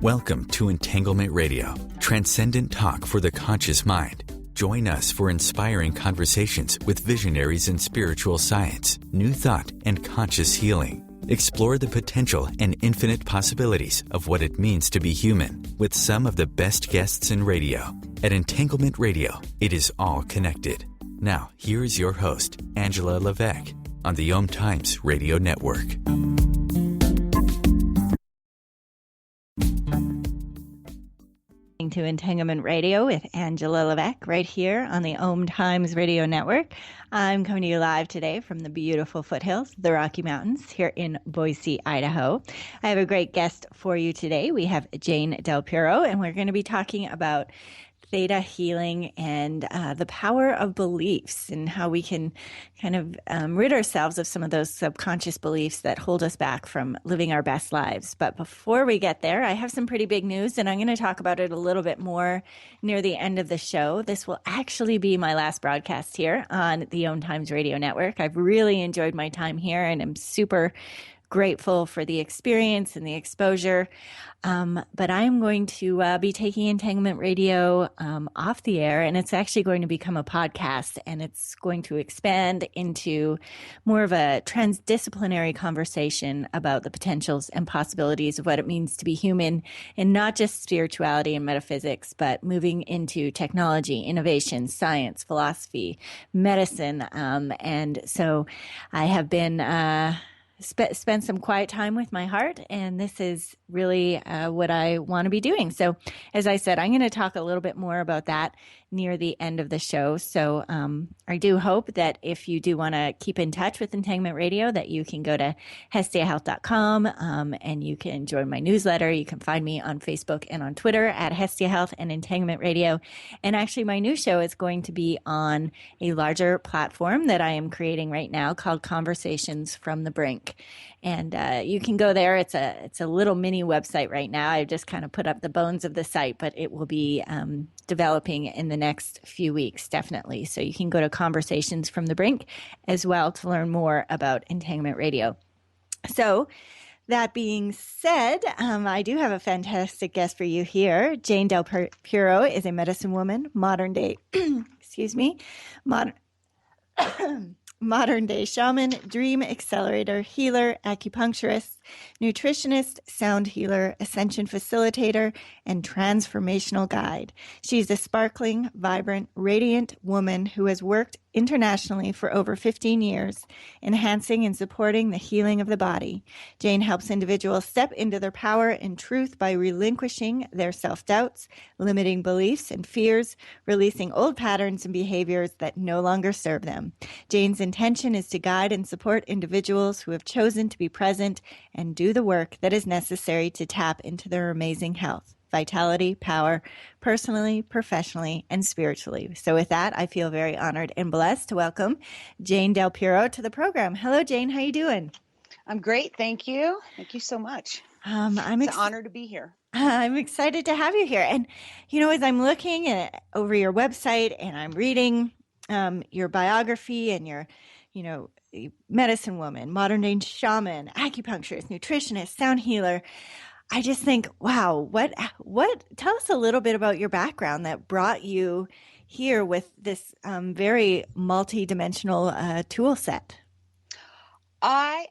Welcome to Entanglement Radio, transcendent talk for the conscious mind. Join us for inspiring conversations with visionaries in spiritual science, new thought, and conscious healing. Explore the potential and infinite possibilities of what it means to be human with some of the best guests in radio. At Entanglement Radio, it is all connected. Now, here is your host, Angela Levesque, on the OMTimes Radio Network. To Entanglement Radio with Angela Levesque right here on the OMTimes Radio Network. I'm coming to you live today from the beautiful foothills, the Rocky Mountains here in Boise, Idaho. I have a great guest for you today. We have Jane Del Piero, and we're going to be talking about theta healing and the power of beliefs and how we can kind of rid ourselves of some of those subconscious beliefs that hold us back from living our best lives. But before we get there, I have some pretty big news, and I'm going to talk about it a little bit more near the end of the show. This will actually be my last broadcast here on the OMTimes Radio Network. I've really enjoyed my time here, and I'm super grateful for the experience and the exposure. But I am going to be taking Entanglement Radio off the air, and it's actually going to become a podcast, and it's going to expand into more of a transdisciplinary conversation about the potentials and possibilities of what it means to be human, and not just spirituality and metaphysics, but moving into technology, innovation, science, philosophy, medicine. And so I have been spend some quiet time with my heart, and this is really what I want to be doing. So as I said, I'm going to talk a little bit more about that near the end of the show. So I do hope that if you do want to keep in touch with Entanglement Radio, that you can go to hestiahealth.com and you can join my newsletter. You can find me on Facebook and on Twitter at Hestia Health and Entanglement Radio. And actually, my new show is going to be on a larger platform that I am creating right now called Conversations from the Brink. And you can go there. It's a little mini website right now. I just kind of put up the bones of the site, but it will be developing in the next few weeks, definitely. So you can go to Conversations from the Brink as well to learn more about Entanglement Radio. So that being said, I do have a fantastic guest for you here. Jane Del Piero is a medicine woman, modern day, modern day shaman, dream accelerator, healer, acupuncturist, nutritionist, sound healer, ascension facilitator, and transformational guide. She's a sparkling, vibrant, radiant woman who has worked internationally for over 15 years, enhancing and supporting the healing of the body. Jane helps individuals step into their power and truth by relinquishing their self-doubts, limiting beliefs and fears, releasing old patterns and behaviors that no longer serve them. Jane's intention is to guide and support individuals who have chosen to be present and do the work that is necessary to tap into their amazing health, vitality, power, personally, professionally, and spiritually. So with that, I feel very honored and blessed to welcome Jane Del Piero to the program. Hello, Jane. How you doing? I'm great. Thank you. Thank you so much. It's an honor to be here. I'm excited to have you here. And, as I'm looking over your website and I'm reading your biography and your, medicine woman, modern day shaman, acupuncturist, nutritionist, sound healer, I just think, wow, what, tell us a little bit about your background that brought you here with this very multi-dimensional tool set. I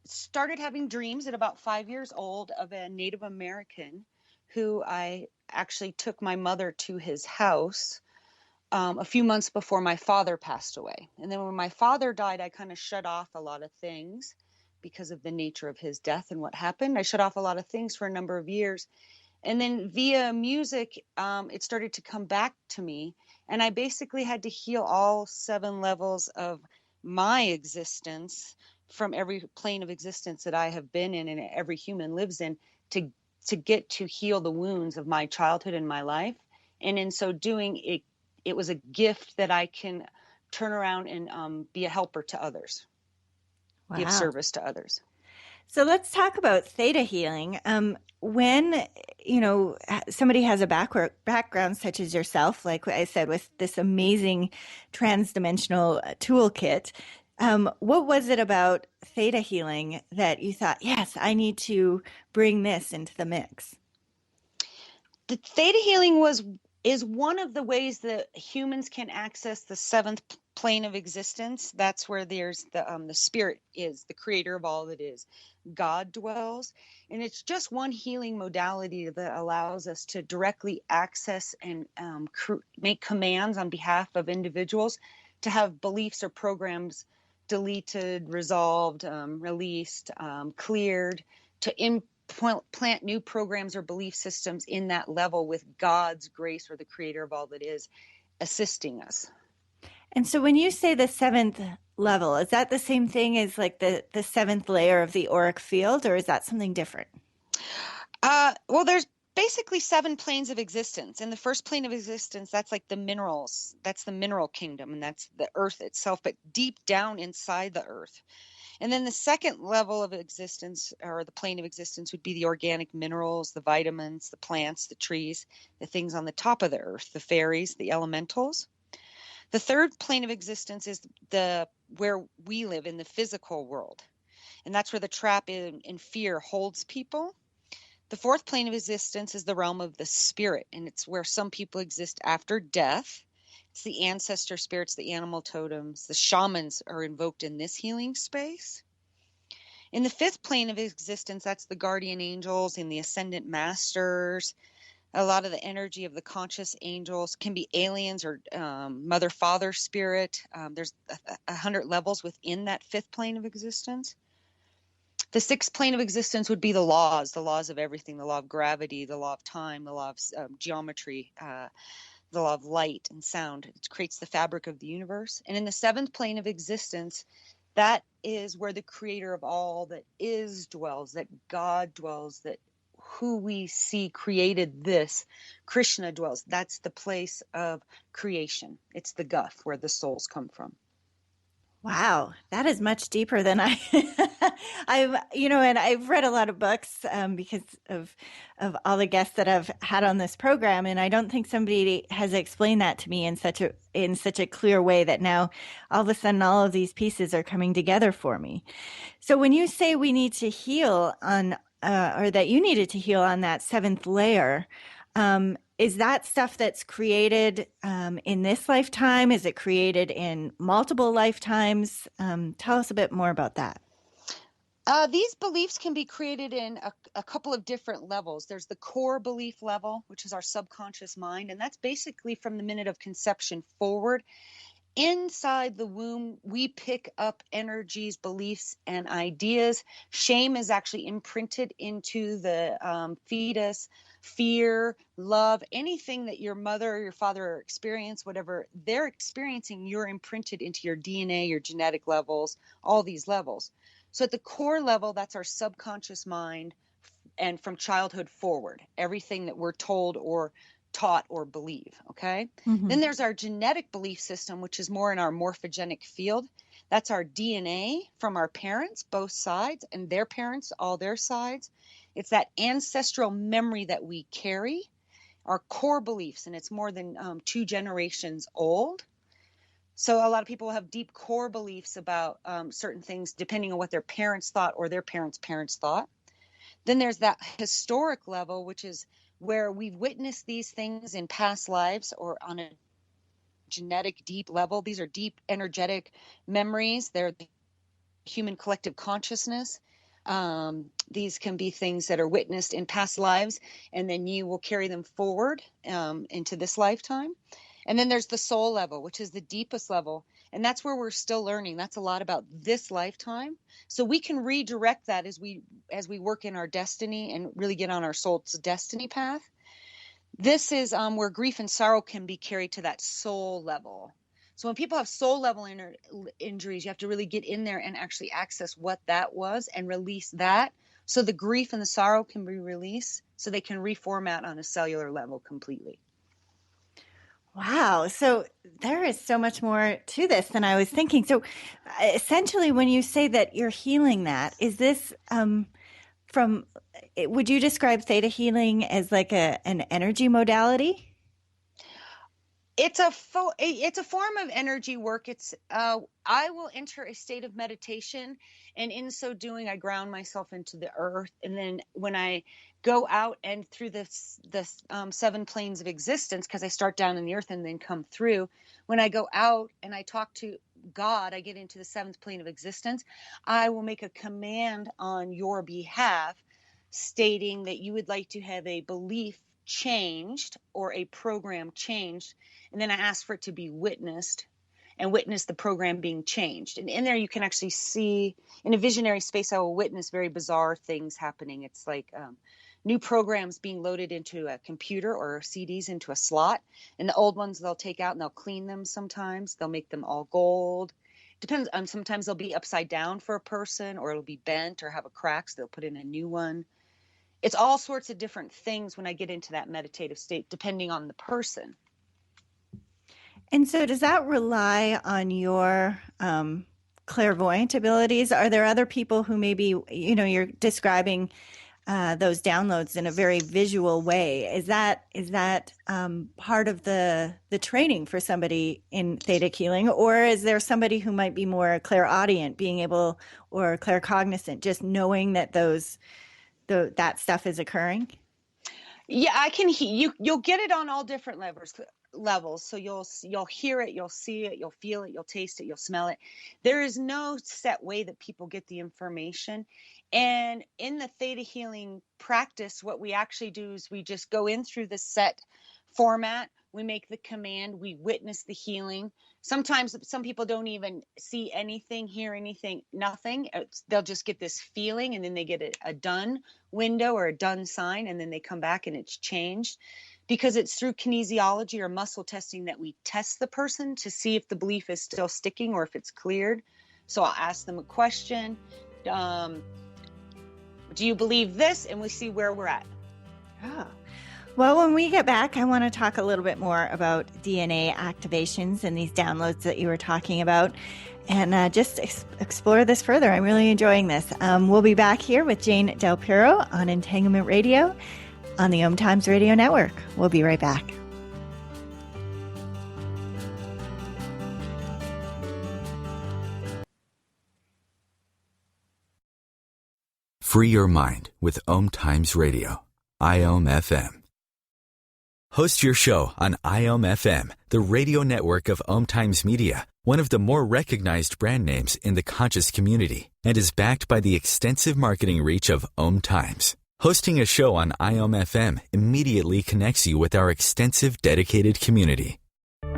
started having dreams at about 5 years old of a Native American who I actually took my mother to his house a few months before my father passed away. And then when my father died, I kind of shut off a lot of things because of the nature of his death and what happened. I shut off a lot of things for a number of years. And then via music, it started to come back to me. And I basically had to heal all 7 levels of my existence from every plane of existence that I have been in and every human lives in to get to heal the wounds of my childhood and my life. And in so doing, it was a gift that I can turn around and be a helper to others. Wow. Be of service to others. So let's talk about theta healing. When, somebody has a background such as yourself, like I said, with this amazing transdimensional toolkit, What was it about theta healing that you thought, yes, I need to bring this into the mix? The theta healing is one of the ways that humans can access the seventh plane of existence. That's where there's the spirit is, the creator of all that is. God dwells, and it's just one healing modality that allows us to directly access and make commands on behalf of individuals to have beliefs or programs deleted, resolved, released, cleared, to plant new programs or belief systems in that level with God's grace or the creator of all that is assisting us. And so when you say the seventh level, is that the same thing as like the seventh layer of the auric field, or is that something different? Well, there's basically 7 planes of existence. And the first plane of existence, that's like the minerals. That's the mineral kingdom, and that's the earth itself, but deep down inside the earth. And then the second level of existence, or the plane of existence, would be the organic minerals, the vitamins, the plants, the trees, the things on the top of the earth, the fairies, the elementals. The third plane of existence is where we live in the physical world. And that's where the trap in fear holds people. The fourth plane of existence is the realm of the spirit, and it's where some people exist after death. It's the ancestor spirits, the animal totems, the shamans are invoked in this healing space. In the fifth plane of existence, that's the guardian angels and the ascendant masters. A lot of the energy of the conscious angels can be aliens or mother, father spirit. There's 100 levels within that fifth plane of existence. The sixth plane of existence would be the laws of everything, the law of gravity, the law of time, the law of geometry, the law of light and sound. It creates the fabric of the universe. And in the seventh plane of existence, that is where the creator of all that is dwells, that God dwells, that who we see created this, Krishna dwells. That's the place of creation. It's the guff where the souls come from. Wow, that is much deeper than and I've read a lot of books because of all the guests that I've had on this program, and I don't think somebody has explained that to me in such a clear way that now all of a sudden all of these pieces are coming together for me. So when you say we need to heal on, or that you needed to heal on that seventh layer, is that stuff that's created in this lifetime? Is it created in multiple lifetimes? Tell us a bit more about that. These beliefs can be created in a couple of different levels. There's the core belief level, which is our subconscious mind, and that's basically from the minute of conception forward. Inside the womb, we pick up energies, beliefs, and ideas. Shame is actually imprinted into the fetus. Fear, love, anything that your mother or your father experience, whatever they're experiencing, you're imprinted into your DNA, your genetic levels, all these levels. So at the core level, that's our subconscious mind, and from childhood forward, everything that we're told or taught or believe. Okay. Mm-hmm. Then there's our genetic belief system, which is more in our morphogenic field. That's our DNA from our parents, both sides, and their parents, all their sides. It's that ancestral memory that we carry, our core beliefs, and it's more than 2 generations old. So a lot of people have deep core beliefs about certain things, depending on what their parents thought or their parents' thought. Then there's that historic level, which is where we've witnessed these things in past lives or on a genetic deep level. These are deep energetic memories. They're the human collective consciousness. These can be things that are witnessed in past lives, and then you will carry them forward into this lifetime. And then there's the soul level, which is the deepest level. And that's where we're still learning. That's a lot about this lifetime. So we can redirect that as we work in our destiny and really get on our soul's destiny path. This is where grief and sorrow can be carried to that soul level. So when people have soul level injuries, you have to really get in there and actually access what that was and release that. So the grief and the sorrow can be released so they can reformat on a cellular level completely. Wow. So there is so much more to this than I was thinking. So essentially, when you say that you're healing that, is this would you describe theta healing as like an energy modality? It's a form of energy work. I will enter a state of meditation, and in so doing, I ground myself into the earth. And then when I go out and through the 7 planes of existence, because I start down in the earth and then come through. When I go out and I talk to God, I get into the 7th plane of existence. I will make a command on your behalf, stating that you would like to have a belief changed or a program changed. And then I ask for it to be witnessed and witness the program being changed. And in there, you can actually see in a visionary space, I will witness very bizarre things happening. It's like new programs being loaded into a computer or CDs into a slot. And the old ones they'll take out and they'll clean them sometimes. They'll make them all gold. Depends on, sometimes they'll be upside down for a person, or it'll be bent or have a crack, so they'll put in a new one. It's all sorts of different things when I get into that meditative state, depending on the person. And so does that rely on your clairvoyant abilities? Are there other people who maybe, you're describing those downloads in a very visual way? Is that part of the training for somebody in theta healing? Or is there somebody who might be more clairaudient, being able, or claircognizant, just knowing that that stuff is occurring? Yeah, I can hear you. You'll get it on all different levels. So you'll hear it, you'll see it, you'll feel it, you'll taste it, you'll smell it. There is no set way that people get the information. And in the theta healing practice, what we actually do is we just go in through the set format. We make the command, we witness the healing. Sometimes some people don't even see anything, hear anything, nothing. They'll just get this feeling, and then they get a done window or a done sign, and then they come back and it's changed. Because it's through kinesiology or muscle testing that we test the person to see if the belief is still sticking or if it's cleared. So I'll ask them a question. Do you believe this? And we see where we're at. Oh. Well, when we get back, I want to talk a little bit more about DNA activations and these downloads that you were talking about, and just explore this further. I'm really enjoying this. We'll be back here with Jane Del Piero on Entanglement Radio on the OMTimes Radio Network. We'll be right back. Free your mind with OMTimes Radio, IOM FM. Host your show on IOM FM, the radio network of OMTimes Media, one of the more recognized brand names in the conscious community, and is backed by the extensive marketing reach of OMTimes. Hosting a show on IOM FM immediately connects you with our extensive dedicated community. Do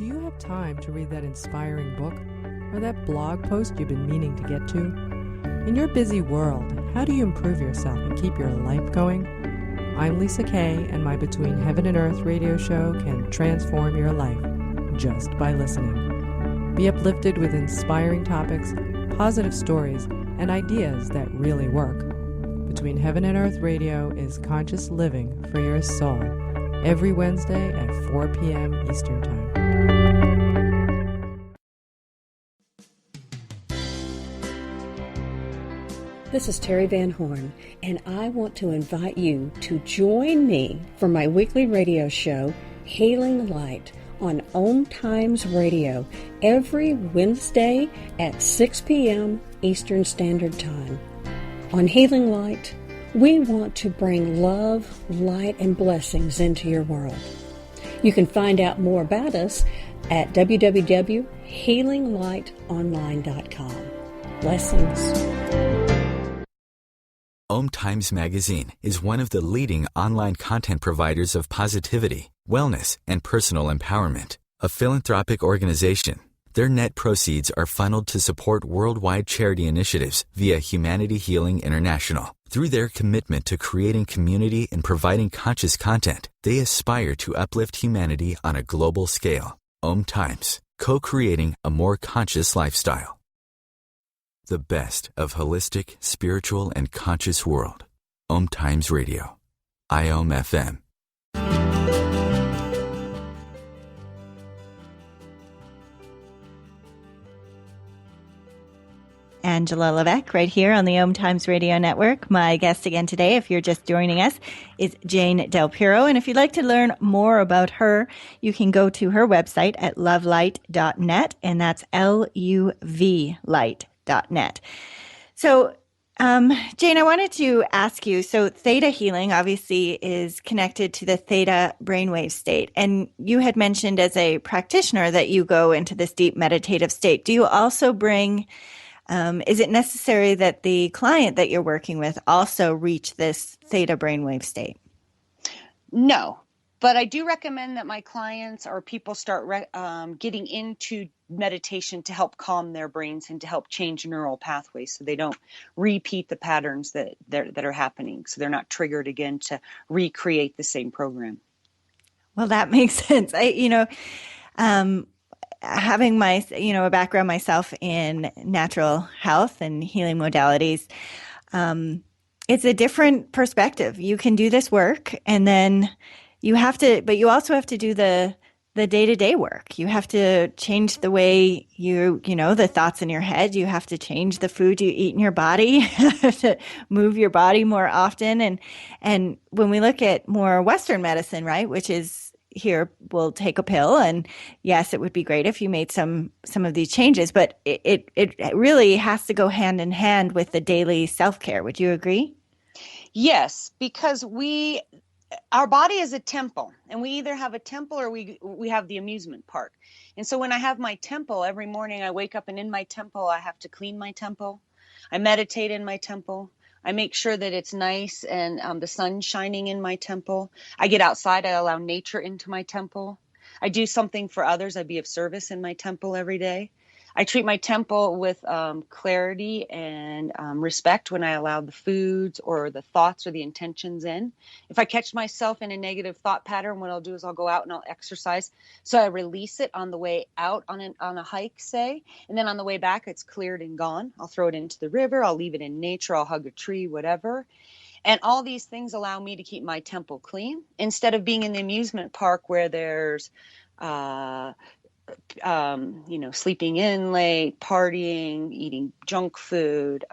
you have time to read that inspiring book or that blog post you've been meaning to get to? In your busy world, how do you improve yourself and keep your life going? I'm Lisa Kay, and my Between Heaven and Earth radio show can transform your life just by listening. Be uplifted with inspiring topics, positive stories, and ideas that really work. Between Heaven and Earth Radio is conscious living for your soul, every Wednesday at 4 p.m. Eastern Time. This is Terry Van Horn, and I want to invite you to join me for my weekly radio show, Healing Light, on OMTimes Radio every Wednesday at 6 p.m. Eastern Standard Time. On Healing Light, we want to bring love, light, and blessings into your world. You can find out more about us at www.healinglightonline.com. Blessings. OMTimes Magazine is one of the leading online content providers of positivity, wellness, and personal empowerment. A philanthropic organization, their net proceeds are funneled to support worldwide charity initiatives via Humanity Healing International. Through their commitment to creating community and providing conscious content, they aspire to uplift humanity on a global scale. OMTimes, co-creating a more conscious lifestyle. The best of holistic, spiritual, and conscious world. OMTimes Radio. IOM FM. Angela Levesque right here on the OMTimes Radio Network. My guest again today, if you're just joining us, is Jane Del Piero. And if you'd like to learn more about her, you can go to her website at lovelight.net, and that's LUV light.net. So, Jane, I wanted to ask you, so theta healing obviously is connected to the theta brainwave state. And you had mentioned as a practitioner that you go into this deep meditative state. Do you also bring, is it necessary that the client that you're working with also reach this theta brainwave state? No, but I do recommend that my clients or people start getting into meditation to help calm their brains and to help change neural pathways so they don't repeat the patterns that are happening. So they're not triggered again to recreate the same program. Well, that makes sense. Having my, a background myself in natural health and healing modalities, it's a different perspective. You can do this work and then but you also have to do the day-to-day work. You have to change the way the thoughts in your head. You have to change the food you eat in your body. You have to move your body more often. And when we look at more Western medicine, right, which is here, we'll take a pill. And yes, it would be great if you made some of these changes, but it really has to go hand in hand with the daily self-care. Would you agree? Yes, because our body is a temple, and we either have a temple or we have the amusement park. And so when I have my temple, every morning I wake up and in my temple, I have to clean my temple. I meditate in my temple. I make sure that it's nice and the sun's shining in my temple. I get outside. I allow nature into my temple. I do something for others. I be of service in my temple every day. I treat my temple with clarity and respect when I allow the foods or the thoughts or the intentions in. If I catch myself in a negative thought pattern, what I'll do is I'll go out and I'll exercise. So I release it on the way out on a hike, say, and then on the way back, it's cleared and gone. I'll throw it into the river. I'll leave it in nature. I'll hug a tree, whatever. And all these things allow me to keep my temple clean instead of being in the amusement park where there's sleeping in late, partying, eating junk food,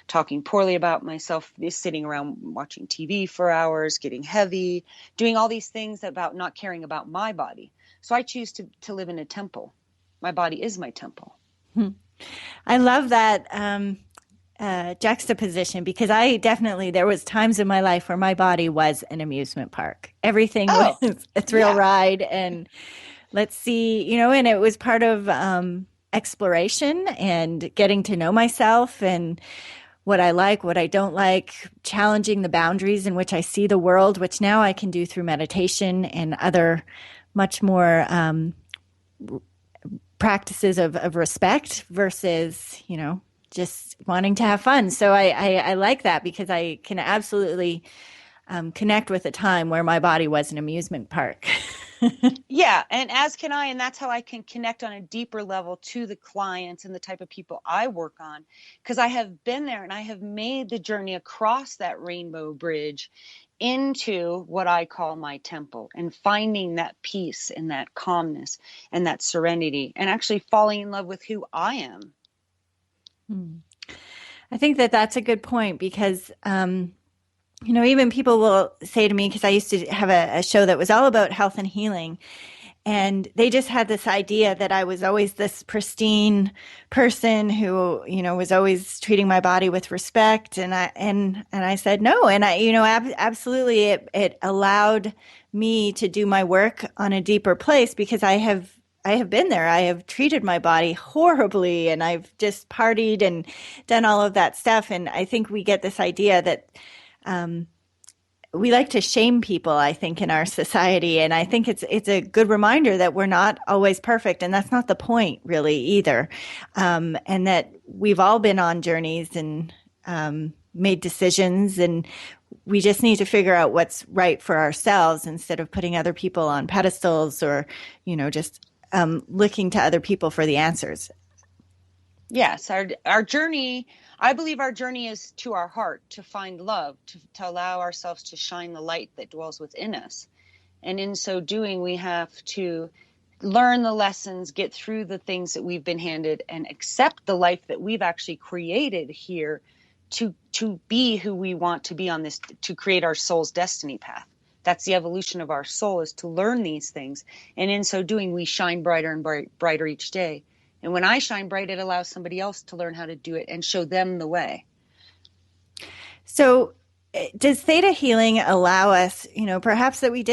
talking poorly about myself, sitting around watching TV for hours, getting heavy, doing all these things about not caring about my body. So I choose to live in a temple. My body is my temple. I love that juxtaposition because there was times in my life where my body was an amusement park. Everything was a thrill ride and let's see, and it was part of exploration and getting to know myself and what I like, what I don't like, challenging the boundaries in which I see the world, which now I can do through meditation and other much more practices of respect versus, just wanting to have fun. So I like that because I can absolutely connect with a time where my body was an amusement park. Yeah, and as can I, and that's how I can connect on a deeper level to the clients and the type of people I work on, because I have been there and I have made the journey across that rainbow bridge into what I call my temple and finding that peace and that calmness and that serenity and actually falling in love with who I am. I think that's a good point because even people will say to me, because I used to have a show that was all about health and healing, and they just had this idea that I was always this pristine person who, was always treating my body with respect. And I said no. And absolutely it allowed me to do my work on a deeper place because I have been there. I have treated my body horribly and I've just partied and done all of that stuff. And I think we get this idea that we like to shame people, I think, in our society. And I think it's a good reminder that we're not always perfect. And that's not the point really either. And that we've all been on journeys and made decisions, and we just need to figure out what's right for ourselves instead of putting other people on pedestals or, just looking to other people for the answers. Yes, our journey, I believe our journey is to our heart, to find love, to allow ourselves to shine the light that dwells within us. And in so doing, we have to learn the lessons, get through the things that we've been handed, and accept the life that we've actually created here to be who we want to be on this, to create our soul's destiny path. That's the evolution of our soul, is to learn these things. And in so doing, we shine brighter and brighter each day. And when I shine bright, it allows somebody else to learn how to do it and show them the way. So does theta healing allow us, perhaps that we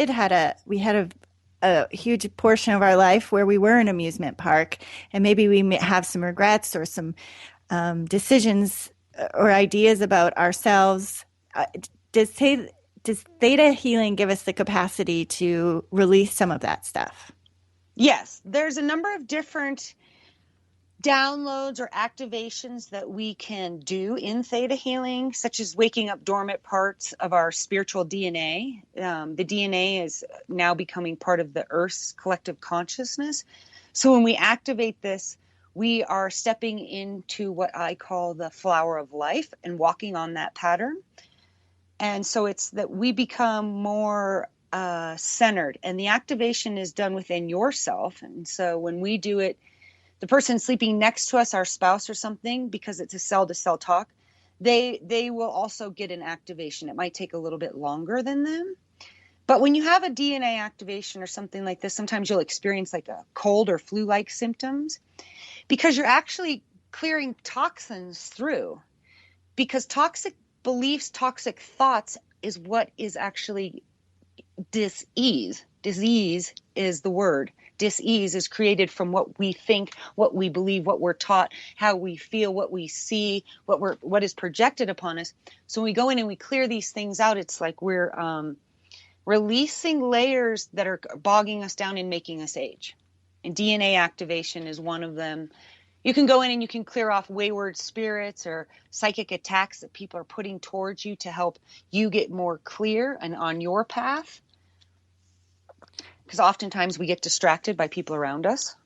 had a huge portion of our life where we were an amusement park, and maybe we may have some regrets or some decisions or ideas about ourselves. Does theta healing give us the capacity to release some of that stuff? Yes, there's a number of different downloads or activations that we can do in theta healing, such as waking up dormant parts of our spiritual DNA. The DNA is now becoming part of the Earth's collective consciousness. So when we activate this, we are stepping into what I call the flower of life and walking on that pattern. And so it's that we become more centered, and the activation is done within yourself. And so when we do it, the person sleeping next to us, our spouse or something, because it's a cell-to-cell talk, they will also get an activation. It might take a little bit longer than them. But when you have a DNA activation or something like this, sometimes you'll experience like a cold or flu-like symptoms, because you're actually clearing toxins through. Because toxic beliefs, toxic thoughts is what is actually dis-ease. Disease is the word. Dis-ease is created from what we think, what we believe, what we're taught, how we feel, what we see, what is projected upon us. So when we go in and we clear these things out, it's like we're releasing layers that are bogging us down and making us age. And DNA activation is one of them. You can go in and you can clear off wayward spirits or psychic attacks that people are putting towards you to help you get more clear and on your path. Because oftentimes we get distracted by people around us.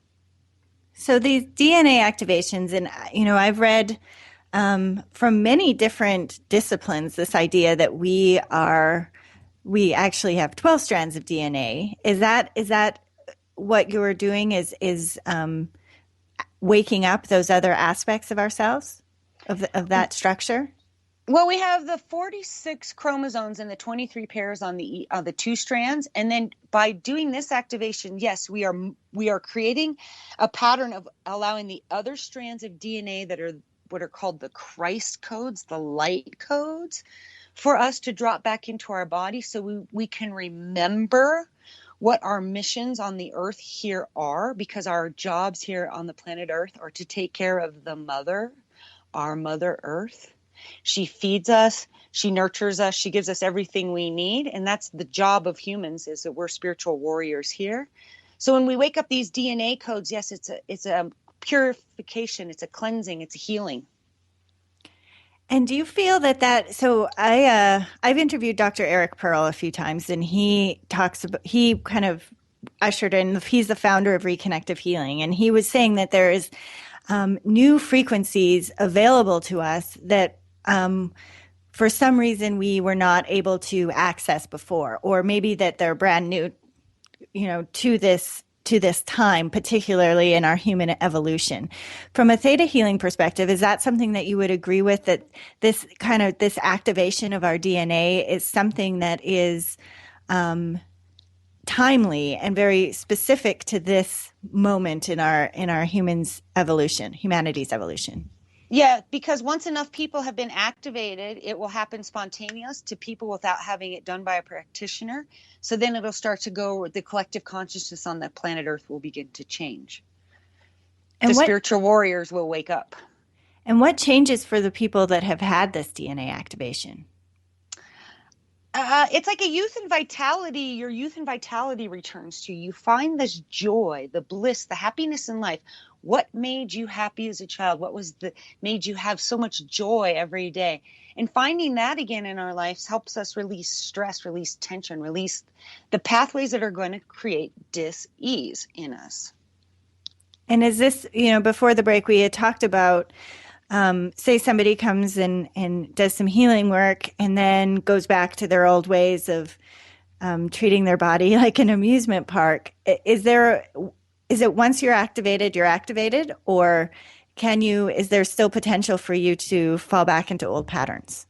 So these DNA activations, and I've read from many different disciplines this idea that we actually have 12 strands of DNA. Is that what you're doing? Is waking up those other aspects of ourselves, of that structure? Well, we have the 46 chromosomes and the 23 pairs on the two strands. And then by doing this activation, yes, we are creating a pattern of allowing the other strands of DNA that are what are called the Christ codes, the light codes, for us to drop back into our body so we can remember what our missions on the earth here are, because our jobs here on the planet Earth are to take care of the mother, our Mother Earth. She feeds us, she nurtures us, she gives us everything we need. And that's the job of humans, is that we're spiritual warriors here. So when we wake up these DNA codes, yes, it's a purification, it's a cleansing, it's a healing. And do you feel that so I've interviewed Dr. Eric Pearl a few times, and he kind of ushered in, he's the founder of Reconnective Healing. And he was saying that there is new frequencies available to us that for some reason we were not able to access before, or maybe that they're brand new, to this time, particularly in our human evolution. From a theta healing perspective, is that something that you would agree with, that this activation of our DNA is something that is timely and very specific to this moment in our humanity's evolution? Yeah, because once enough people have been activated, it will happen spontaneous to people without having it done by a practitioner. So then it'll start to go, the collective consciousness on the planet Earth will begin to change. And spiritual warriors will wake up. And what changes for the people that have had this DNA activation? It's like a youth and vitality. Your youth and vitality returns to you. You find this joy, the bliss, the happiness in life. What made you happy as a child? What made you have so much joy every day? And finding that again in our lives helps us release stress, release tension, release the pathways that are going to create dis-ease in us. And is this, before the break, we had talked about, say somebody comes and does some healing work and then goes back to their old ways of treating their body like an amusement park. Is there is it once you're activated, or is there still potential for you to fall back into old patterns?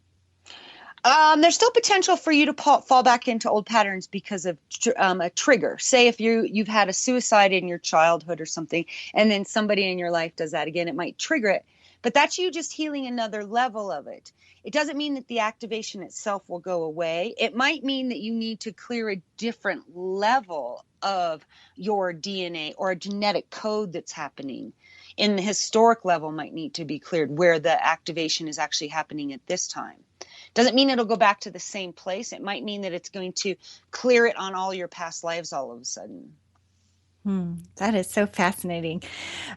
There's still potential for you to fall back into old patterns because of a trigger. Say if you've had a suicide in your childhood or something, and then somebody in your life does that again, it might trigger it. But that's you just healing another level of it. It doesn't mean that the activation itself will go away. It might mean that you need to clear a different level of your DNA or a genetic code that's happening. In the historic level might need to be cleared where the activation is actually happening at this time. Doesn't mean it'll go back to the same place. It might mean that it's going to clear it on all your past lives all of a sudden. That is so fascinating.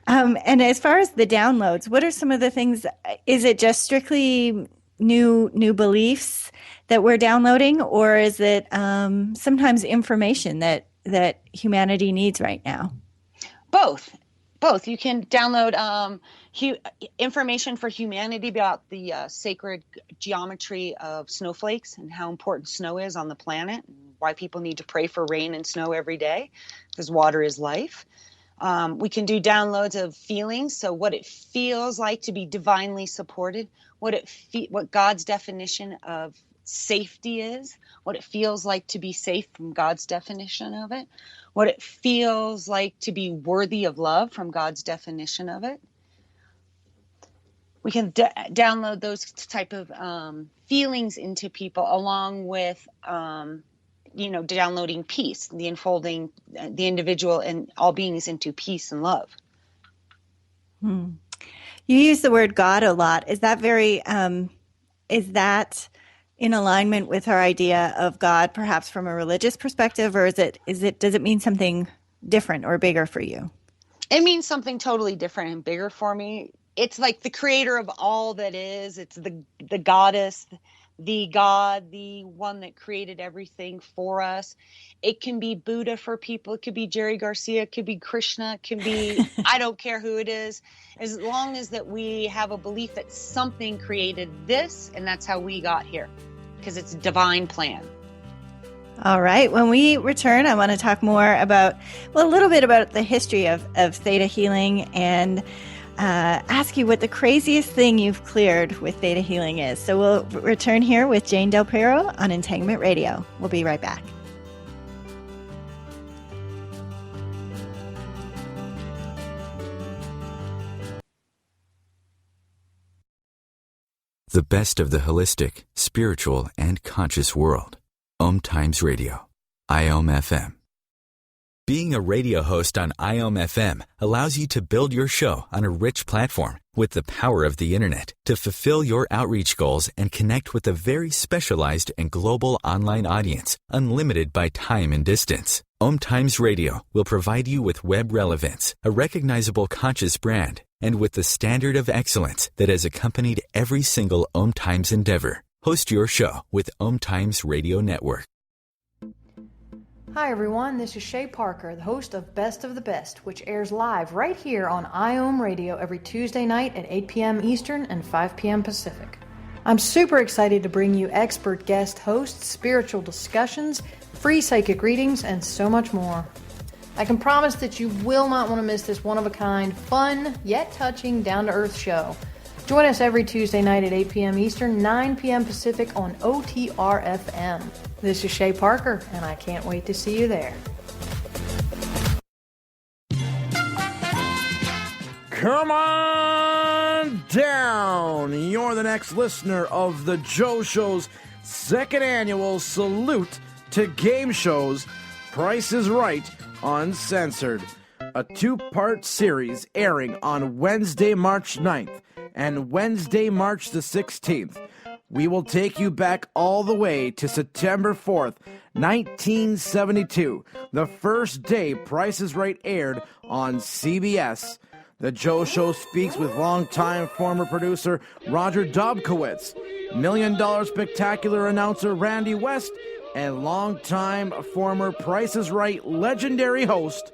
And as far as the downloads, what are some of the things? Is it just strictly new beliefs that we're downloading, or is it sometimes information that humanity needs right now? Both. You can download information for humanity about the sacred geometry of snowflakes and how important snow is on the planet, and why people need to pray for rain and snow every day because water is life. We can do downloads of feelings, so what it feels like to be divinely supported, what God's definition of safety is, what it feels like to be safe from God's definition of it, what it feels like to be worthy of love from God's definition of it. We can download those type of feelings into people, along with downloading peace, the unfolding the individual and all beings into peace and love. You use the word God a lot. Is that is that in alignment with our idea of God, perhaps from a religious perspective, or does it mean something different or bigger for you? It means something totally different and bigger for me. It's like the creator of all that is. It's the goddess, the God, the one that created everything for us. It can be Buddha for people. It could be Jerry Garcia. It could be Krishna. It can be, I don't care who it is. As long as that we have a belief that something created this, and that's how we got here, because it's a divine plan. All right. When we return, I want to talk more about, a little bit about the history of theta healing, and ask you what the craziest thing you've cleared with theta healing is. So we'll return here with Jane Del Piero on Integument Radio. We'll be right back. The best of the holistic, spiritual, and conscious world. OMTimes Radio. IOM FM. Being a radio host on IOM FM allows you to build your show on a rich platform with the power of the internet to fulfill your outreach goals and connect with a very specialized and global online audience, unlimited by time and distance. OMTimes Radio will provide you with web relevance, a recognizable conscious brand, and with the standard of excellence that has accompanied every single OMTimes endeavor. Host your show with OMTimes Radio Network. Hi everyone, this is Shay Parker, the host of Best of the Best, which airs live right here on IOM Radio every Tuesday night at 8 p.m. Eastern and 5 p.m. Pacific. I'm super excited to bring you expert guest hosts, spiritual discussions, free psychic readings, and so much more. I can promise that you will not want to miss this one-of-a-kind, fun, yet touching, down-to-earth show. Join us every Tuesday night at 8 p.m. Eastern, 9 p.m. Pacific on OTR-FM. This is Shay Parker, and I can't wait to see you there. Come on down! You're the next listener of The Joe Show's second annual Salute to Game Shows, Price is Right, Uncensored. A two-part series airing on Wednesday, March 9th and Wednesday, March the 16th. We will take you back all the way to September 4th, 1972, the first day Price is Right aired on CBS. The Joe Show speaks with longtime former producer Roger Dobkowitz, $1 Million Spectacular announcer Randy West, and longtime former Price is Right legendary host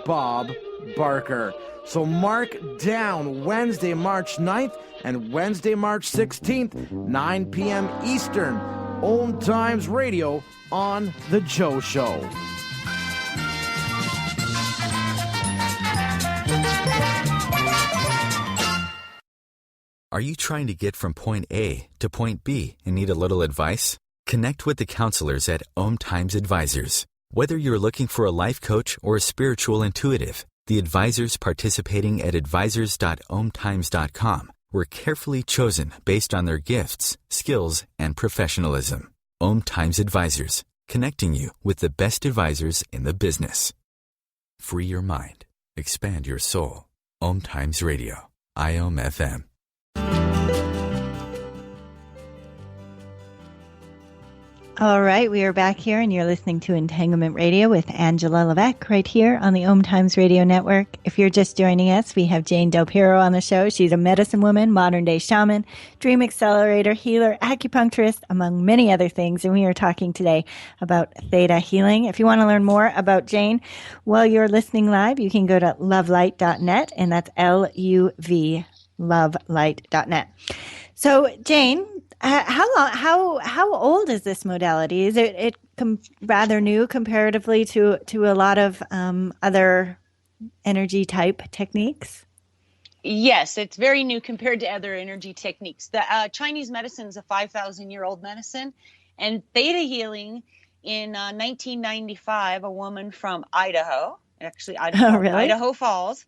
Bob Barker. So mark down Wednesday, March 9th and Wednesday, March 16th, 9 p.m. Eastern, OMTimes Radio on The Joe Show. Are you trying to get from point A to point B and need a little advice? Connect with the counselors at OMTimes Advisors. Whether you're looking for a life coach or a spiritual intuitive, the advisors participating at advisors.omtimes.com were carefully chosen based on their gifts, skills, and professionalism. OMTimes Advisors, connecting you with the best advisors in the business. Free your mind. Expand your soul. OMTimes Radio. IOM FM. All right, we are back here, and you're listening to Entanglement Radio with Angela Levesque right here on the OMTimes Radio Network. If you're just joining us, we have Jane Del Piero on the show. She's a medicine woman, modern-day shaman, dream accelerator, healer, acupuncturist, among many other things, and we are talking today about theta healing. If you want to learn more about Jane while you're listening live, you can go to lovelight.net, and that's L-U-V, lovelight.net. So, Jane, how old is this modality? Is it rather new comparatively to a lot of other energy type techniques? Yes, it's very new compared to other energy techniques. The Chinese medicine is a 5,000-year-old medicine, and theta healing in 1995, a woman from Idaho, Idaho Falls,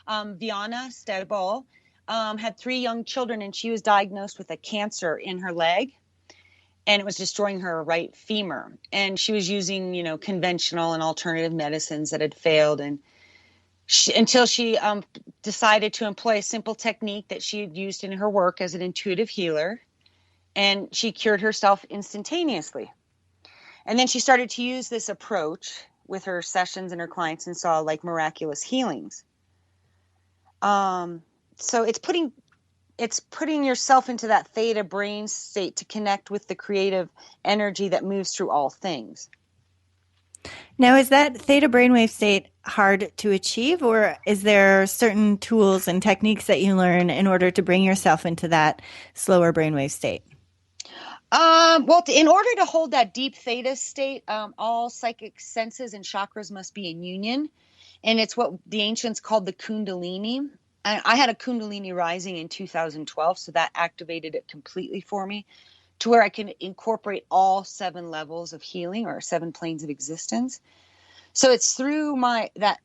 Viana Stebol, had 3 young children, and she was diagnosed with a cancer in her leg, and it was destroying her right femur. And she was using, conventional and alternative medicines that had failed. And until she decided to employ a simple technique that she had used in her work as an intuitive healer, and she cured herself instantaneously. And then she started to use this approach with her sessions and her clients and saw miraculous healings. So it's putting yourself into that theta brain state to connect with the creative energy that moves through all things. Now, is that theta brainwave state hard to achieve, or is there certain tools and techniques that you learn in order to bring yourself into that slower brainwave state? Well, in order to hold that deep theta state, all psychic senses and chakras must be in union. And it's what the ancients called the Kundalini. I had a Kundalini rising in 2012, so that activated it completely for me to where I can incorporate all 7 levels of healing or 7 planes of existence. So it's through that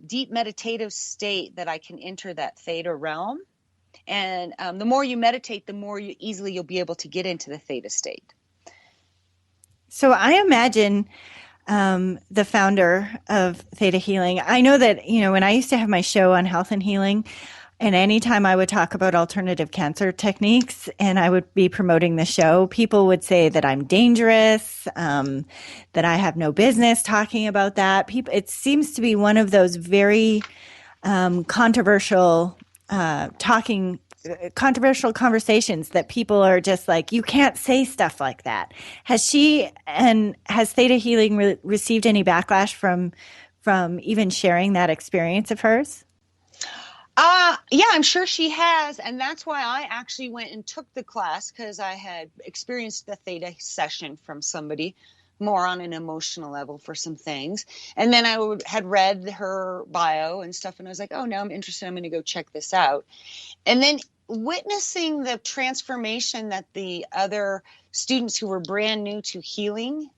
deep meditative state that I can enter that theta realm. And the more you meditate, the more easily you'll be able to get into the theta state. So I imagine the founder of Theta Healing. I know that, when I used to have my show on health and healing, and anytime I would talk about alternative cancer techniques and I would be promoting the show, people would say that I'm dangerous, that I have no business talking about that. It seems to be one of those very controversial conversations that people are just like, you can't say stuff like that. Has Theta Healing received any backlash from even sharing that experience of hers? Yeah, I'm sure she has. And that's why I actually went and took the class, because I had experienced the theta session from somebody more on an emotional level for some things. And then I had read her bio and stuff, and I was like, oh, now I'm interested. I'm going to go check this out. And then witnessing the transformation that the other students who were brand new to healing,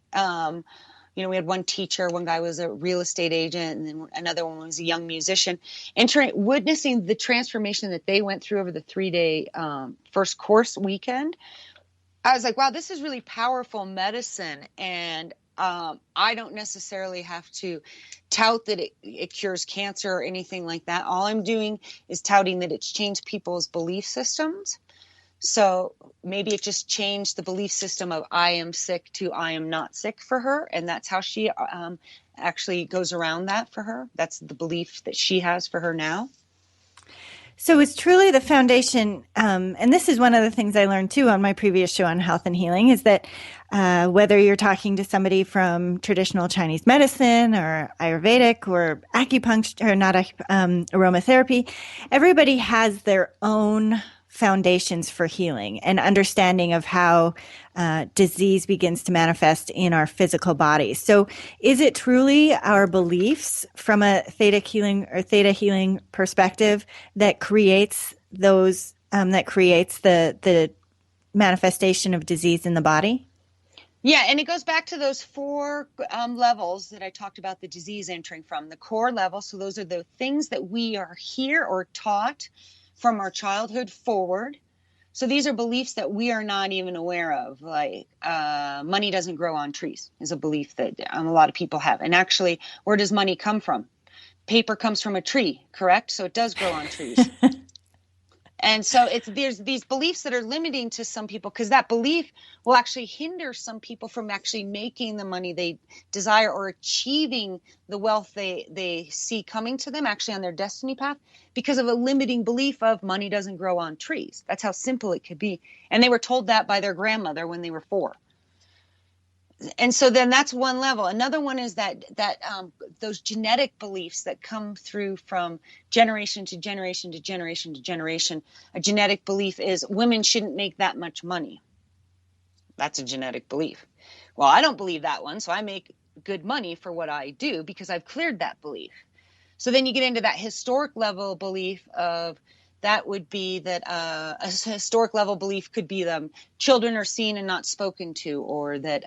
we had one teacher, one guy was a real estate agent, and then another one was a young musician, and witnessing the transformation that they went through over the 3-day first course weekend. I was like, wow, this is really powerful medicine. And I don't necessarily have to tout that it cures cancer or anything like that. All I'm doing is touting that it's changed people's belief systems. So maybe it just changed the belief system of I am sick to I am not sick for her. And that's how she actually goes around that for her. That's the belief that she has for her now. So it's truly the foundation, and this is one of the things I learned too on my previous show on health and healing, is that whether you're talking to somebody from traditional Chinese medicine or Ayurvedic or acupuncture or not aromatherapy, everybody has their own foundations for healing and understanding of how disease begins to manifest in our physical bodies. So is it truly our beliefs from a theta healing perspective that creates those that creates the manifestation of disease in the body? Yeah, and it goes back to those four levels that I talked about the disease entering from. The core level, so those are the things that we are here or taught from our childhood forward. So these are beliefs that we are not even aware of, like money doesn't grow on trees is a belief that a lot of people have. And actually, where does money come from? Paper comes from a tree, correct? So it does grow on trees. And so there's these beliefs that are limiting to some people, because that belief will actually hinder some people from actually making the money they desire or achieving the wealth they see coming to them actually on their destiny path, because of a limiting belief of money doesn't grow on trees. That's how simple it could be. And they were told that by their grandmother when they were 4. And so then that's one level. Another one is that those genetic beliefs that come through from generation to generation to generation to generation. A genetic belief is women shouldn't make that much money. That's a genetic belief. Well, I don't believe that one, so I make good money for what I do because I've cleared that belief. So then you get into that historic level belief of, that would be that a historic level belief could be children are seen and not spoken to, or that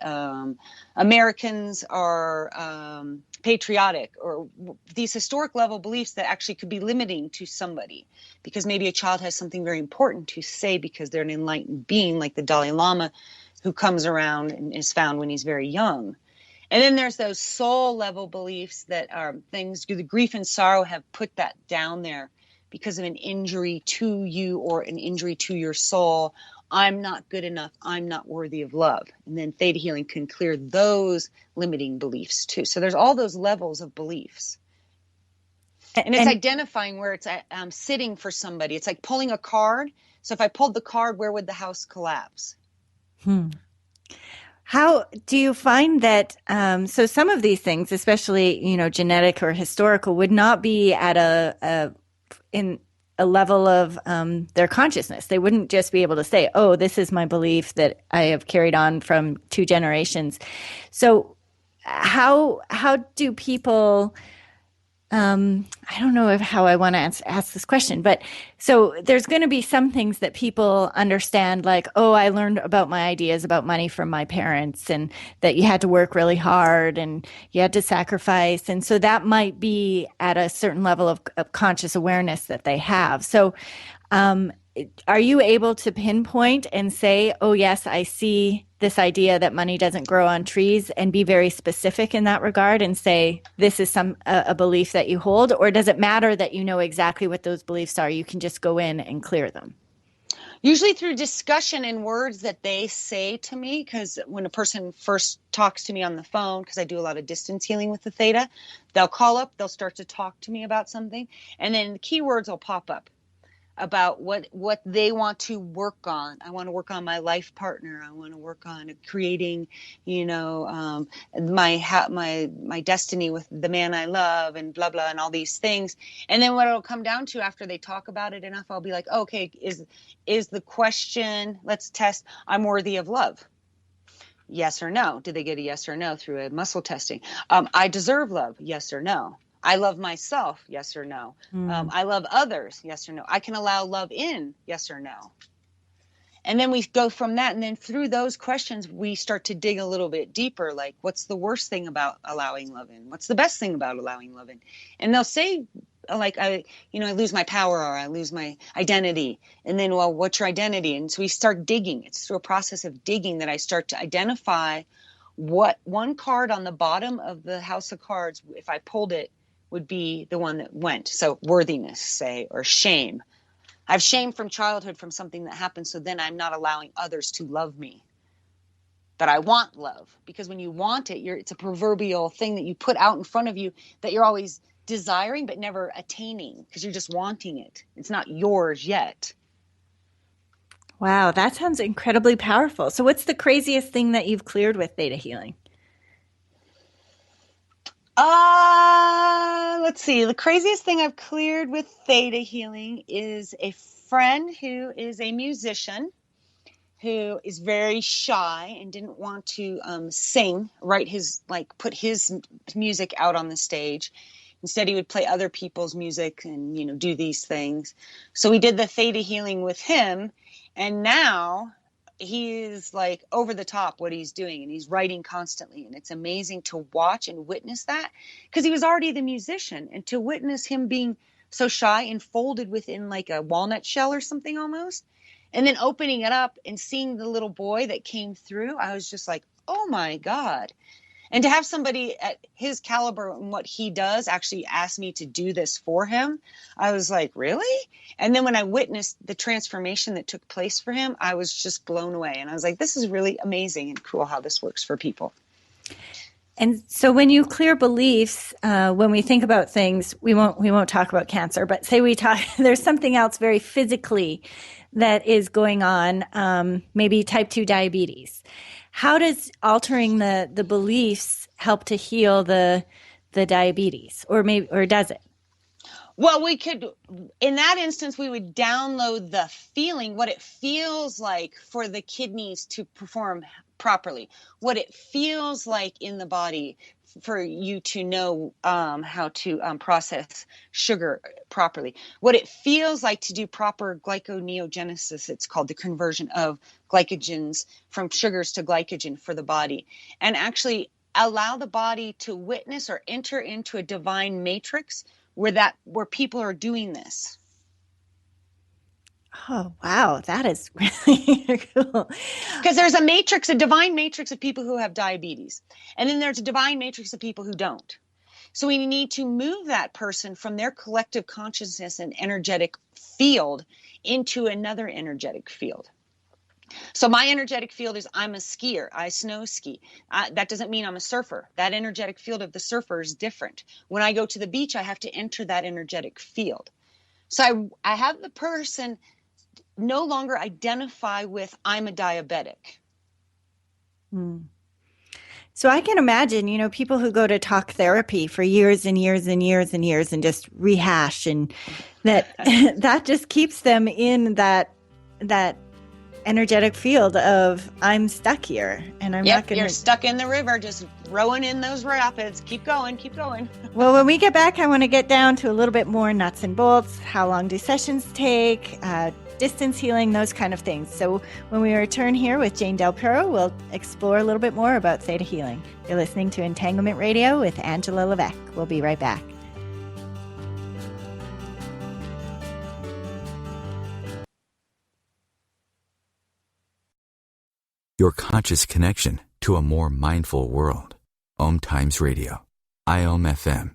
Americans are patriotic, or these historic level beliefs that actually could be limiting to somebody, because maybe a child has something very important to say because they're an enlightened being, like the Dalai Lama, who comes around and is found when he's very young. And then there's those soul level beliefs that are things, the grief and sorrow have put that down there because of an injury to you or an injury to your soul. I'm not good enough. I'm not worthy of love. And then theta healing can clear those limiting beliefs too. So there's all those levels of beliefs. And it's identifying where it's sitting for somebody. It's like pulling a card. So if I pulled the card, where would the house collapse? How do you find that, so some of these things, especially, genetic or historical, would not be at in a level of their consciousness. They wouldn't just be able to say, oh, this is my belief that I have carried on from 2 generations. So how do people, I don't know how I want to ask this question, but so there's going to be some things that people understand, like, oh, I learned about my ideas about money from my parents, and that you had to work really hard and you had to sacrifice. And so that might be at a certain level of conscious awareness that they have. So are you able to pinpoint and say, oh, yes, I see this idea that money doesn't grow on trees, and be very specific in that regard and say, this is a belief that you hold? Or does it matter that you know exactly what those beliefs are? You can just go in and clear them. Usually through discussion and words that they say to me, because when a person first talks to me on the phone, because I do a lot of distance healing with the theta, they'll call up, they'll start to talk to me about something, and then the keywords will pop up about what they want to work on. I want to work on my life partner. I want to work on creating, my destiny with the man I love, and blah, blah, and all these things. And then what it'll come down to after they talk about it enough, I'll be like, okay, is the question, let's test, I'm worthy of love. Yes or no? Did they get a yes or no through a muscle testing? I deserve love. Yes or no? I love myself, yes or no? I love others, yes or no? I can allow love in, yes or no? And then we go from that, and then through those questions, we start to dig a little bit deeper, like, what's the worst thing about allowing love in? What's the best thing about allowing love in? And they'll say, like, I lose my power, or I lose my identity. And then, well, what's your identity? And so we start digging. It's through a process of digging that I start to identify what one card on the bottom of the house of cards, if I pulled it, would be the one that went. So worthiness, say, or shame. I have shame from childhood from something that happened, so then I'm not allowing others to love me. But I want love, because when you want it, it's a proverbial thing that you put out in front of you that you're always desiring but never attaining, because you're just wanting it. It's not yours yet. Wow, that sounds incredibly powerful. So what's the craziest thing that you've cleared with theta healing? Let's see. The craziest thing I've cleared with theta healing is a friend who is a musician who is very shy and didn't want to sing, put his music out on the stage. Instead, he would play other people's music and, do these things. So we did the theta healing with him. And now he is like over the top what he's doing, and he's writing constantly. And it's amazing to watch and witness that, because he was already the musician, and to witness him being so shy and folded within like a walnut shell or something almost, and then opening it up and seeing the little boy that came through, I was just like, oh my God. And to have somebody at his caliber and what he does actually ask me to do this for him, I was like, really? And then when I witnessed the transformation that took place for him, I was just blown away. And I was like, this is really amazing and cool how this works for people. And so when you clear beliefs, when we think about things, we won't talk about cancer, but say there's something else very physically that is going on, maybe type 2 diabetes. How does altering the beliefs help to heal the diabetes, or does it? Well, we could, in that instance, we would download the feeling, what it feels like for the kidneys to perform properly, what it feels like in the body for you to know how to process sugar properly, what it feels like to do proper glyconeogenesis. It's called the conversion of glycogens from sugars to glycogen for the body, and actually allow the body to witness or enter into a divine matrix where people are doing this. Oh, wow. That is really cool. Because there's a divine matrix of people who have diabetes. And then there's a divine matrix of people who don't. So we need to move that person from their collective consciousness and energetic field into another energetic field. So my energetic field is, I'm a skier. I snow ski. That doesn't mean I'm a surfer. That energetic field of the surfer is different. When I go to the beach, I have to enter that energetic field. So I have the person no longer identify with, I'm a diabetic. So I can imagine, people who go to talk therapy for years and years and years and years and just rehash, and that just keeps them in that energetic field of, I'm stuck here and I'm not going to. You're stuck in the river, just rowing in those rapids. Keep going, keep going. Well, when we get back, I want to get down to a little bit more nuts and bolts. How long do sessions take? Distance healing, those kind of things. So when we return here with Jane Del Piero, we'll explore a little bit more about theta healing. You're listening to Entanglement Radio with Angela Levesque. We'll be right back. Your conscious connection to a more mindful world. OMTimes Radio. IOM FM.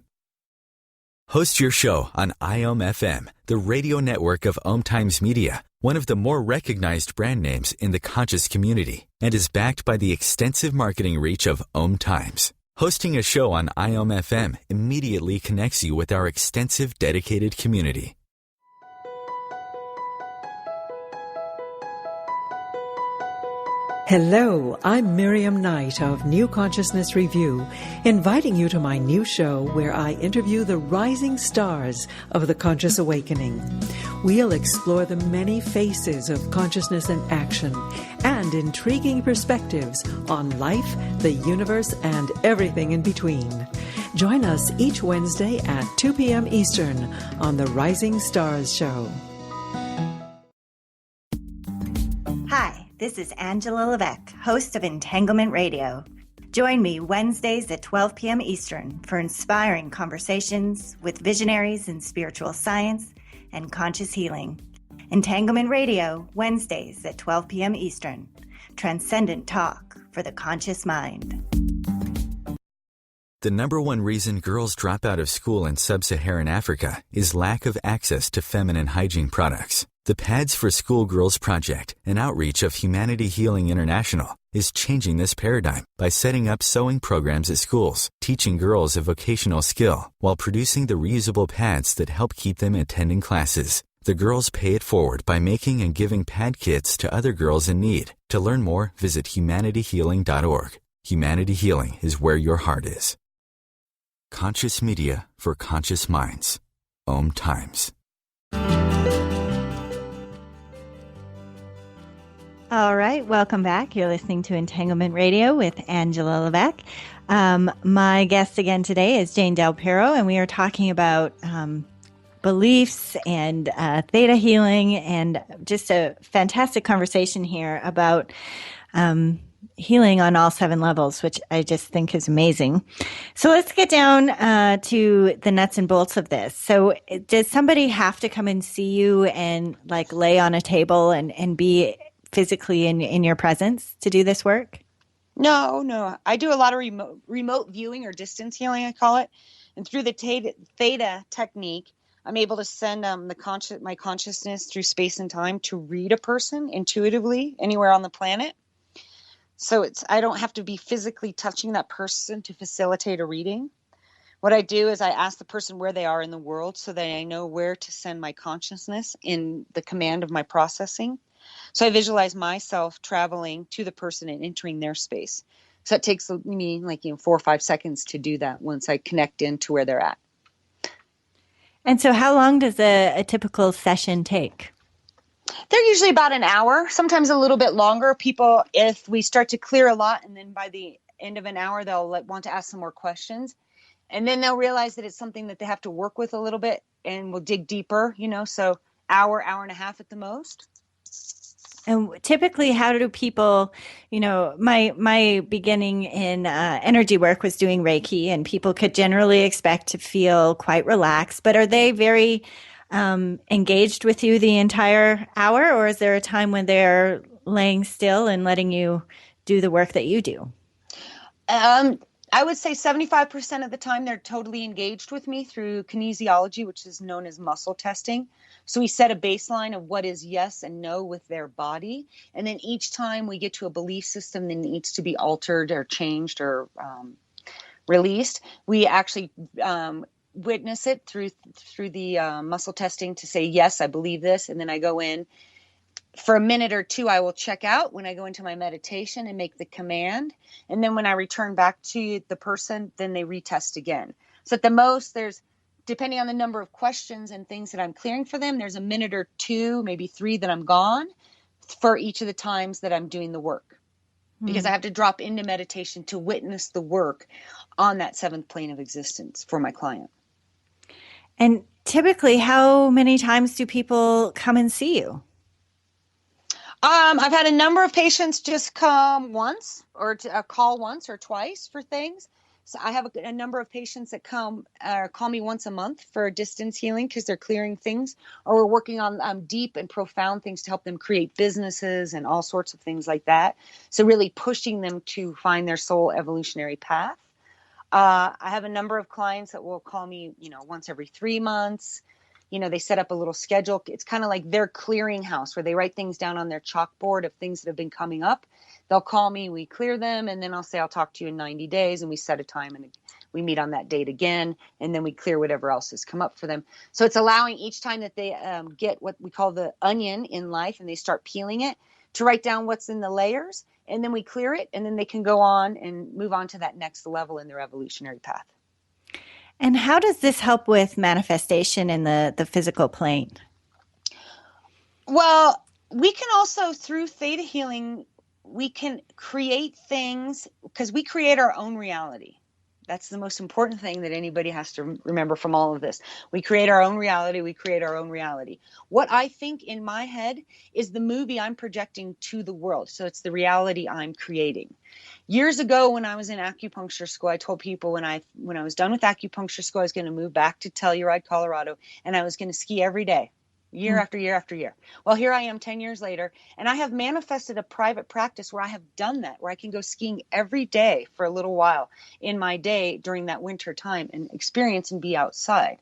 Host your show on IOM FM, the radio network of OMTimes Media, one of the more recognized brand names in the conscious community, and is backed by the extensive marketing reach of OMTimes. Hosting a show on IOM FM immediately connects you with our extensive dedicated community. Hello, I'm Miriam Knight of New Consciousness Review, inviting you to my new show where I interview the rising stars of the conscious awakening. We'll explore the many faces of consciousness in action and intriguing perspectives on life, the universe, and everything in between. Join us each Wednesday at 2 p.m. Eastern on the Rising Stars Show. Hi. This is Angela Levesque, host of Entanglement Radio. Join me Wednesdays at 12 p.m. Eastern for inspiring conversations with visionaries in spiritual science and conscious healing. Entanglement Radio, Wednesdays at 12 p.m. Eastern. Transcendent talk for the conscious mind. The number one reason girls drop out of school in sub-Saharan Africa is lack of access to feminine hygiene products. The Pads for Schoolgirls Project, an outreach of Humanity Healing International, is changing this paradigm by setting up sewing programs at schools, teaching girls a vocational skill, while producing the reusable pads that help keep them attending classes. The girls pay it forward by making and giving pad kits to other girls in need. To learn more, visit humanityhealing.org. Humanity Healing is where your heart is. Conscious media for conscious minds. OMTimes. All right, welcome back. You're listening to Entanglement Radio with Angela Levesque. My guest again today is Jane Del Piero, and we are talking about beliefs and theta healing, and just a fantastic conversation here about healing on all 7 levels, which I just think is amazing. So let's get down to the nuts and bolts of this. So does somebody have to come and see you and like lay on a table and be physically in your presence to do this work? No. I do a lot of remote viewing or distance healing, I call it. And through the theta technique, I'm able to send my consciousness through space and time to read a person intuitively anywhere on the planet. So I don't have to be physically touching that person to facilitate a reading. What I do is I ask the person where they are in the world so that I know where to send my consciousness in the command of my processing. So I visualize myself traveling to the person and entering their space. So it takes me 4 or 5 seconds to do that once I connect into where they're at. And so how long does a typical session take? They're usually about an hour, sometimes a little bit longer. People, if we start to clear a lot, and then by the end of an hour, they'll want to ask some more questions. And then they'll realize that it's something that they have to work with a little bit, and we'll dig deeper, so hour and a half at the most. And typically, how do people, my beginning in energy work was doing Reiki, and people could generally expect to feel quite relaxed, but are they very engaged with you the entire hour, or is there a time when they're laying still and letting you do the work that you do? I would say 75% of the time they're totally engaged with me through kinesiology, which is known as muscle testing. So we set a baseline of what is yes and no with their body. And then each time we get to a belief system that needs to be altered or changed or released, we actually witness it through the muscle testing to say, yes, I believe this. And then I go in. For a minute or two, I will check out when I go into my meditation and make the command. And then when I return back to the person, then they retest again. So at the most, depending on the number of questions and things that I'm clearing for them, there's a minute or 2, maybe 3 that I'm gone for each of the times that I'm doing the work. Because I have to drop into meditation to witness the work on that 7th plane of existence for my client. And typically, how many times do people come and see you? I've had a number of patients just come once or call once or twice for things. So I have a number of patients that come call me once a month for distance healing because they're clearing things, or we're working on deep and profound things to help them create businesses and all sorts of things like that. So really pushing them to find their soul evolutionary path. I have a number of clients that will call me, once every 3 months. They set up a little schedule. It's kind of like their clearinghouse where they write things down on their chalkboard of things that have been coming up. They'll call me, we clear them, and then I'll say, I'll talk to you in 90 days. And we set a time and we meet on that date again. And then we clear whatever else has come up for them. So it's allowing each time that they get what we call the onion in life and they start peeling it to write down what's in the layers. And then we clear it. And then they can go on and move on to that next level in their evolutionary path. And how does this help with manifestation in the physical plane? Well, we can also, through theta healing, we can create things because we create our own reality. That's the most important thing that anybody has to remember from all of this. We create our own reality. We create our own reality. What I think in my head is the movie I'm projecting to the world. So it's the reality I'm creating. Years ago, when I was in acupuncture school, I told people when I was done with acupuncture school, I was going to move back to Telluride, Colorado, and I was going to ski every day, year after year after year. Well, here I am 10 years later, and I have manifested a private practice where I have done that, where I can go skiing every day for a little while in my day during that winter time and experience and be outside.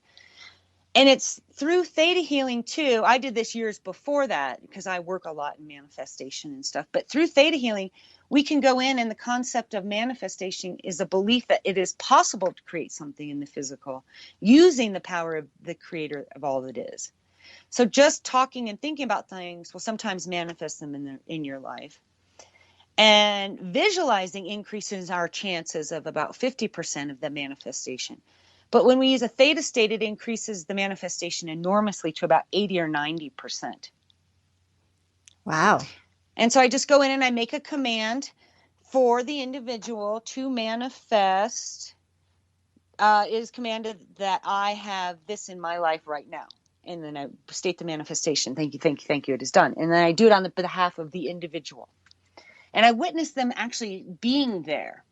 And it's through theta healing too. I did this years before that because I work a lot in manifestation and stuff. But through theta healing, we can go in, and the concept of manifestation is a belief that it is possible to create something in the physical using the power of the creator of all that is. So just talking and thinking about things will sometimes manifest them in your life. And visualizing increases our chances of about 50% of the manifestation. But when we use a theta state, it increases the manifestation enormously to about 80 or 90%. Wow. And so I just go in and I make a command for the individual to manifest. It is commanded that I have this in my life right now. And then I state the manifestation. Thank you, thank you, thank you. It is done. And then I do it on the behalf of the individual. And I witnessed them actually being there.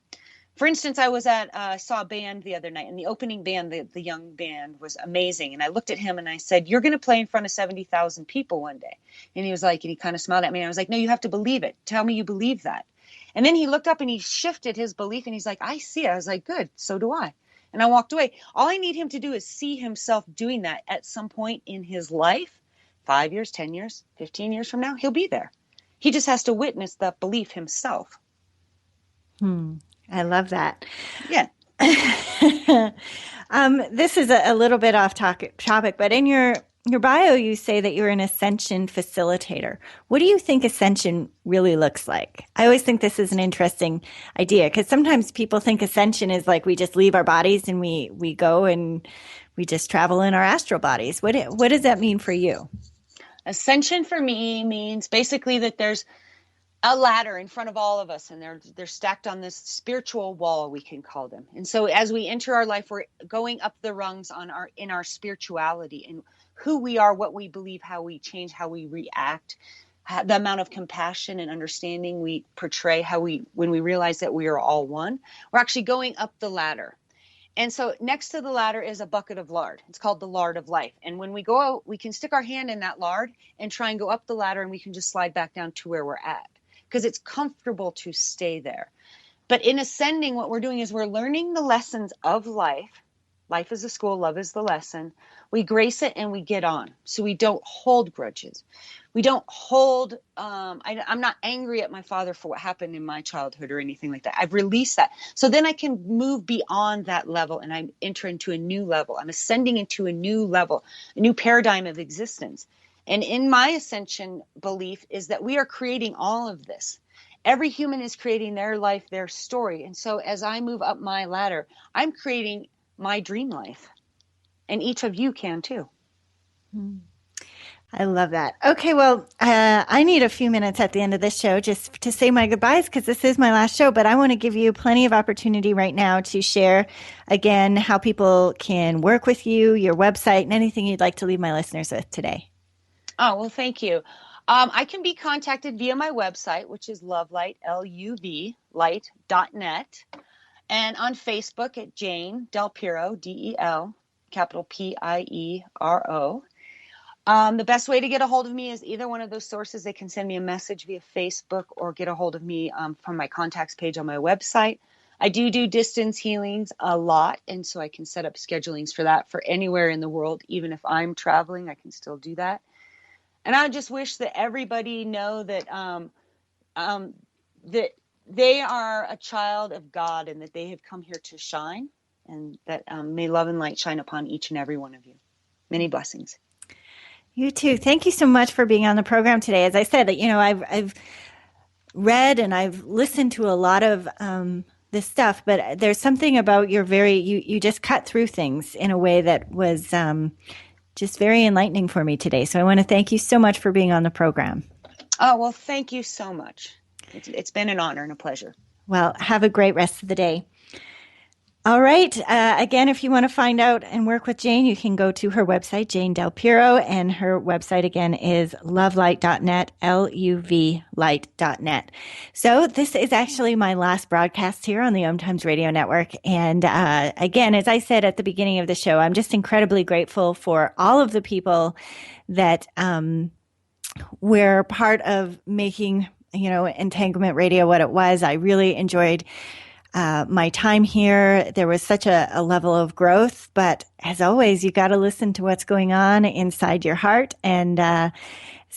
For instance, I saw a band the other night, and the opening band, the young band, was amazing. And I looked at him and I said, "You're going to play in front of 70,000 people one day." And he was like, and he kind of smiled at me. And I was like, "No, you have to believe it. Tell me you believe that." And then he looked up and he shifted his belief and he's like, "I see it." I was like, "Good. So do I." And I walked away. All I need him to do is see himself doing that at some point in his life, 5 years, 10 years, 15 years from now, he'll be there. He just has to witness that belief himself. I love that. Yeah. This is a little bit off topic, but in your bio, you say that you're an Ascension facilitator. What do you think Ascension really looks like? I always think this is an interesting idea because sometimes people think Ascension is like we just leave our bodies and we go and we just travel in our astral bodies. What does that mean for you? Ascension for me means basically that there's a ladder in front of all of us, and they're stacked on this spiritual wall, we can call them. And so as we enter our life, we're going up the rungs in our spirituality and who we are, what we believe, how we change, how we react, the amount of compassion and understanding we portray, when we realize that we are all one, we're actually going up the ladder. And so next to the ladder is a bucket of lard. It's called the lard of life. And when we go out, we can stick our hand in that lard and try and go up the ladder, and we can just slide back down to where we're at, because it's comfortable to stay there. But in ascending, what we're doing is we're learning the lessons of life. Life is a school, love is the lesson. We grace it and we get on. So we don't hold grudges. We don't hold, I'm not angry at my father for what happened in my childhood or anything like that. I've released that. So then I can move beyond that level and I enter into a new level. I'm ascending into a new level, a new paradigm of existence. And in my ascension belief is that we are creating all of this. Every human is creating their life, their story. And so as I move up my ladder, I'm creating my dream life. And each of you can too. I love that. Okay, well, I need a few minutes at the end of this show just to say my goodbyes because this is my last show, but I want to give you plenty of opportunity right now to share again how people can work with you, your website, and anything you'd like to leave my listeners with today. Oh, well, thank you. I can be contacted via my website, which is lovelight, LUV, and on Facebook at Jane Del Piero, DEL, capital PIERO. The best way to get a hold of me is either one of those sources. They can send me a message via Facebook or get a hold of me from my contacts page on my website. I do distance healings a lot, and so I can set up schedulings for that for anywhere in the world. Even if I'm traveling, I can still do that. And I just wish that everybody know that that they are a child of God and that they have come here to shine, and that may love and light shine upon each and every one of you. Many blessings. You too. Thank you so much for being on the program today. As I said, I've read and I've listened to a lot of this stuff, but there's something about you just cut through things in a way that was just very enlightening for me today. So I want to thank you so much for being on the program. Oh, well, thank you so much. It's been an honor and a pleasure. Well, have a great rest of the day. All right. Again, if you want to find out and work with Jane, you can go to her website, Jane Del Piero, and her website again is lovelight.net, LUVlight.net. So this is actually my last broadcast here on the OMTimes Radio Network. And again, as I said at the beginning of the show, I'm just incredibly grateful for all of the people that were part of making, Entanglement Radio what it was. I really enjoyed my time here. There was such a level of growth, but as always, you got to listen to what's going on inside your heart. And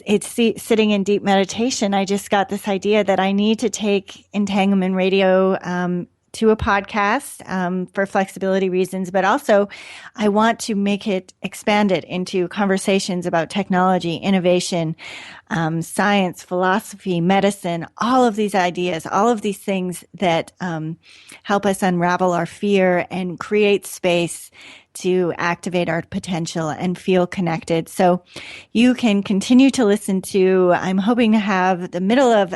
it's sitting in deep meditation. I just got this idea that I need to take Entanglement Radio to a podcast for flexibility reasons, but also I want to make it expanded into conversations about technology, innovation, science, philosophy, medicine, all of these ideas, all of these things that help us unravel our fear and create space to activate our potential and feel connected. So you can continue to listen to, I'm hoping to have the middle of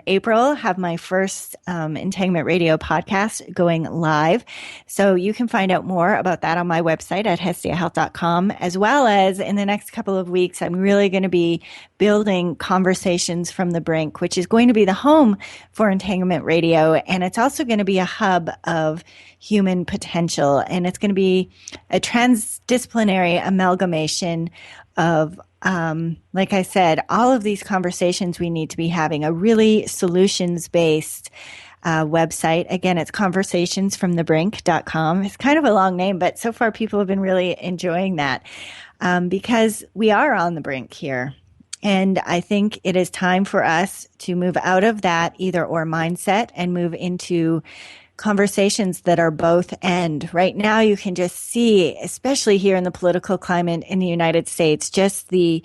April, have my first Entanglement Radio podcast going live. So you can find out more about that on my website at hestiahealth.com, as well as in the next couple of weeks, I'm really going to be building Conversations from the Brink, which is going to be the home for Entanglement Radio. And it's also going to be a hub of human potential. And it's going to be a transdisciplinary amalgamation of, like I said, all of these conversations we need to be having, a really solutions-based website. Again, it's conversationsfromthebrink.com. It's kind of a long name, but so far people have been really enjoying that because we are on the brink here. And I think it is time for us to move out of that either or mindset and move into conversations that are both and. Right now, you can just see, especially here in the political climate in the United States, just the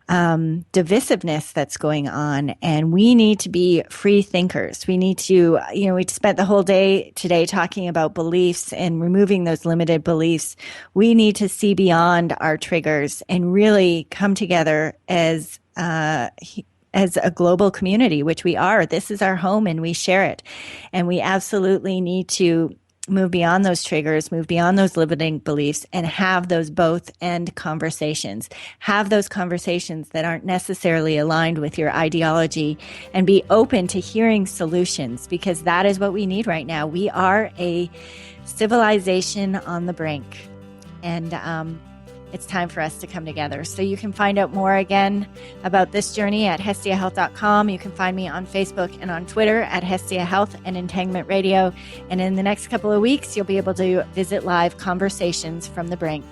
divisiveness that's going on. And we need to be free thinkers. We need to, we spent the whole day today talking about beliefs and removing those limited beliefs. We need to see beyond our triggers and really come together as a global community, which we are. This is our home and we share it. And we absolutely need to move beyond those triggers, move beyond those limiting beliefs, and have those both and conversations. Have those conversations that aren't necessarily aligned with your ideology and be open to hearing solutions, because that is what we need right now. We are a civilization on the brink. And it's time for us to come together. So you can find out more again about this journey at hestiahealth.com. You can find me on Facebook and on Twitter at Hestia Health and Entanglement Radio. And in the next couple of weeks, you'll be able to visit live Conversations from the Brink.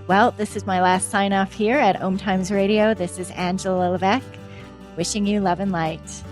Well, this is my last sign off here at OMTimes Radio. This is Angela Levesque, wishing you love and light.